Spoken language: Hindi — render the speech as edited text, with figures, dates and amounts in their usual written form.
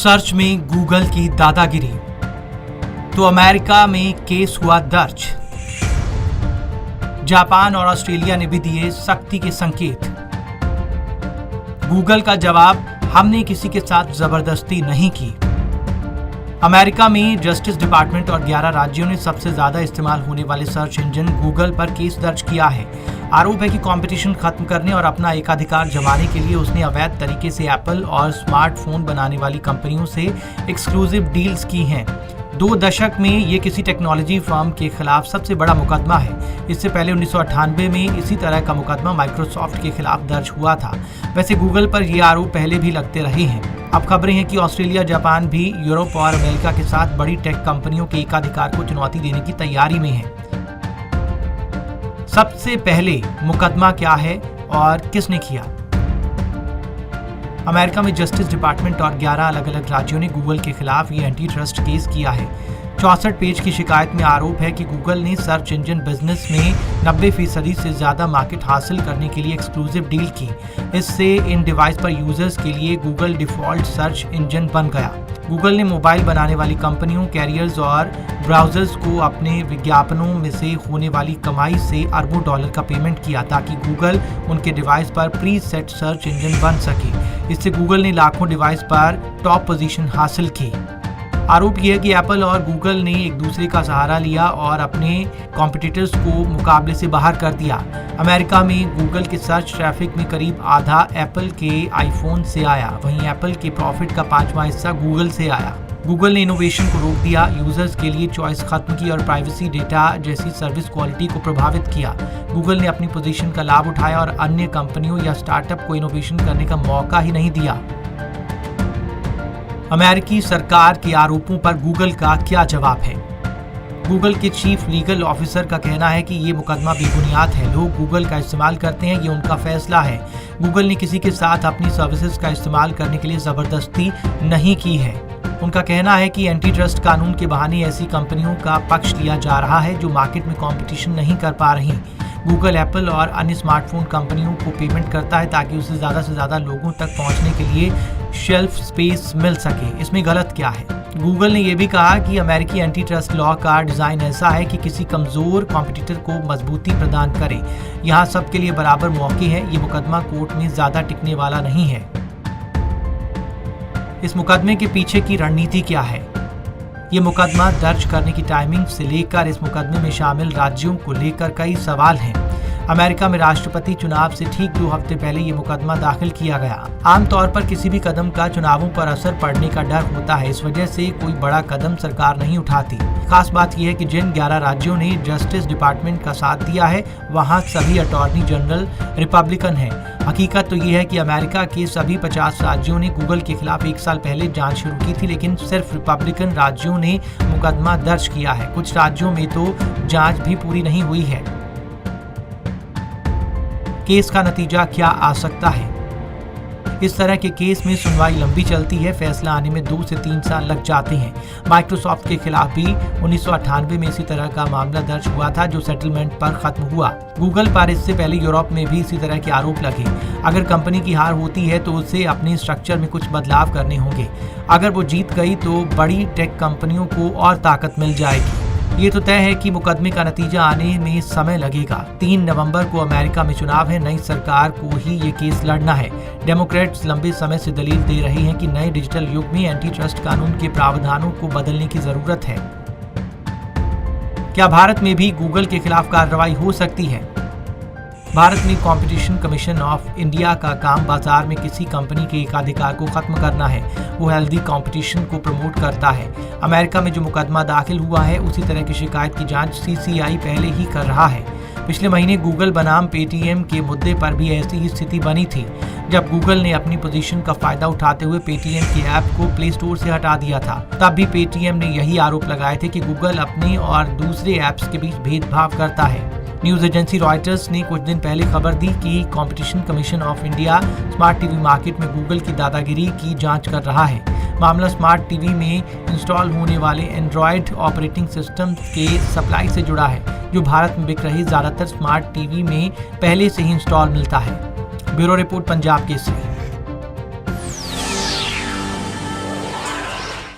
सर्च में गूगल की दादागिरी, तो अमेरिका में केस हुआ दर्ज। जापान और ऑस्ट्रेलिया ने भी दिए सख्ती के संकेत। गूगल का जवाब, हमने किसी के साथ जबरदस्ती नहीं की। अमेरिका में जस्टिस डिपार्टमेंट और 11 राज्यों ने सबसे ज्यादा इस्तेमाल होने वाले सर्च इंजन गूगल पर केस दर्ज किया है। आरोप है कि कंपटीशन खत्म करने और अपना एकाधिकार जमाने के लिए उसने अवैध तरीके से एप्पल और स्मार्टफोन बनाने वाली कंपनियों से एक्सक्लूसिव डील्स की हैं। 2 दशक में ये किसी टेक्नोलॉजी फर्म के खिलाफ सबसे बड़ा मुकदमा है। इससे पहले 1998 में इसी तरह का मुकदमा माइक्रोसॉफ्ट के खिलाफ दर्ज हुआ था। वैसे गूगल पर ये आरोप पहले भी लगते रहे हैं। अब खबरें हैं कि ऑस्ट्रेलिया, जापान भी यूरोप और अमेरिका के साथ बड़ी टेक कंपनियों के एकाधिकार को चुनौती देने की तैयारी में है। सबसे पहले मुकदमा क्या है और किसने किया? अमेरिका में जस्टिस डिपार्टमेंट और 11 अलग अलग राज्यों ने गूगल के खिलाफ ये एंटी ट्रस्ट केस किया है। 64 पेज की शिकायत में आरोप है कि गूगल ने सर्च इंजन बिजनेस में 90% से ज्यादा मार्केट हासिल करने के लिए एक्सक्लूसिव डील की। इससे इन डिवाइस पर यूजर्स के लिए गूगल डिफॉल्ट सर्च इंजन बन गया। गूगल ने मोबाइल बनाने वाली कंपनियों, कैरियर्स और ब्राउजर्स को अपने विज्ञापनों में से होने वाली कमाई से अरबों डॉलर का पेमेंट किया ताकि गूगल उनके डिवाइस पर प्री सेट सर्च इंजन बन सके। इससे गूगल ने लाखों डिवाइस पर टॉप पोजीशन हासिल की। आरोप यह है कि एप्पल और गूगल ने एक दूसरे का सहारा लिया और अपने कॉम्पिटिटर्स को मुकाबले से बाहर कर दिया। अमेरिका में गूगल के सर्च ट्रैफिक में करीब आधा एप्पल के आईफोन से आया, वहीं एप्पल के प्रॉफिट का 5वां हिस्सा गूगल से आया। गूगल ने इनोवेशन को रोक दिया, यूजर्स के लिए चॉइस खत्म की और प्राइवेसी डेटा जैसी सर्विस क्वालिटी को प्रभावित किया। गूगल ने अपनी पोजीशन का लाभ उठाया और अन्य कंपनियों या स्टार्टअप को इनोवेशन करने का मौका ही नहीं दिया। अमेरिकी सरकार के आरोपों पर गूगल का क्या जवाब है? गूगल के चीफ लीगल ऑफिसर का कहना है कि ये मुकदमा बेबुनियाद है। लोग गूगल का इस्तेमाल करते हैं, ये उनका फैसला है। गूगल ने किसी के साथ अपनी सर्विसेज का इस्तेमाल करने के लिए जबरदस्ती नहीं की है। उनका कहना है कि एंटी ट्रस्ट कानून के बहाने ऐसी कंपनियों का पक्ष लिया जा रहा है जो मार्केट में कंपटीशन नहीं कर पा रही। गूगल, एप्पल और अन्य स्मार्टफोन कंपनियों को पेमेंट करता है ताकि उसे ज़्यादा से ज़्यादा लोगों तक पहुंचने के लिए शेल्फ स्पेस मिल सके। इसमें गलत क्या है? गूगल ने यह भी कहा कि अमेरिकी एंटी ट्रस्ट लॉ का डिज़ाइन ऐसा है कि किसी कमज़ोर कॉम्पिटिटर को मजबूती प्रदान करे। यहाँ सबके लिए बराबर मौके हैं। ये मुकदमा कोर्ट में ज़्यादा टिकने वाला नहीं है। इस मुकदमे के पीछे की रणनीति क्या है? ये मुकदमा दर्ज करने की टाइमिंग से लेकर इस मुकदमे में शामिल राज्यों को लेकर कई सवाल हैं। अमेरिका में राष्ट्रपति चुनाव से ठीक 2 हफ्ते पहले ये मुकदमा दाखिल किया गया। आमतौर पर किसी भी कदम का चुनावों पर असर पड़ने का डर होता है, इस वजह से कोई बड़ा कदम सरकार नहीं उठाती। खास बात यह है कि जिन 11 राज्यों ने जस्टिस डिपार्टमेंट का साथ दिया है, वहाँ सभी अटॉर्नी जनरल रिपब्लिकन हैं। हकीकत तो ये है कि अमेरिका के सभी 50 राज्यों ने गूगल के खिलाफ 1 साल पहले जांच शुरू की थी, लेकिन सिर्फ रिपब्लिकन राज्यों ने मुकदमा दर्ज किया है। कुछ राज्यों में तो जांच भी पूरी नहीं हुई है। केस का नतीजा क्या आ सकता है? इस तरह के केस में सुनवाई लंबी चलती है, फैसला आने में 2 से 3 साल लग जाते हैं। माइक्रोसॉफ्ट के खिलाफ भी 1998 में इसी तरह का मामला दर्ज हुआ था जो सेटलमेंट पर खत्म हुआ। गूगल पर इससे पहले यूरोप में भी इसी तरह के आरोप लगे। अगर कंपनी की हार होती है तो उसे अपने स्ट्रक्चर में कुछ बदलाव करने होंगे। अगर वो जीत गई तो बड़ी टेक कंपनियों को और ताकत मिल जाएगी। ये तो तय है कि मुकदमे का नतीजा आने में समय लगेगा। 3 नवंबर को अमेरिका में चुनाव है। नई सरकार को ही ये केस लड़ना है। डेमोक्रेट्स लंबे समय से दलील दे रहे हैं कि नए डिजिटल युग में एंटी ट्रस्ट कानून के प्रावधानों को बदलने की जरूरत है। क्या भारत में भी गूगल के खिलाफ कार्रवाई हो सकती है? भारत में कंपटीशन कमीशन ऑफ इंडिया का काम बाजार में किसी कंपनी के एकाधिकार को खत्म करना है। वो हेल्दी कंपटीशन को प्रमोट करता है। अमेरिका में जो मुकदमा दाखिल हुआ है उसी तरह की शिकायत की जांच सीसीआई पहले ही कर रहा है। पिछले महीने गूगल बनाम पेटीएम के मुद्दे पर भी ऐसी ही स्थिति बनी थी, जब गूगल ने अपनी पोजीशन का फायदा उठाते हुए पेटीएम के ऐप को प्ले स्टोर से हटा दिया था। तब भी पेटीएम ने यही आरोप लगाए थे कि गूगल अपने और दूसरे ऐप्स के बीच भेदभाव करता है। न्यूज एजेंसी रॉयटर्स ने कुछ दिन पहले खबर दी कि competition commission of India smart TV market में गूगल की दादागिरी की जांच कर रहा है। मामला स्मार्ट टीवी में इंस्टॉल होने वाले एंड्रॉयड ऑपरेटिंग सिस्टम के सप्लाई से जुड़ा है, जो भारत में बिक रहे ज्यादातर स्मार्ट टीवी में पहले से ही इंस्टॉल मिलता है। Bureau report, Punjab Kesari.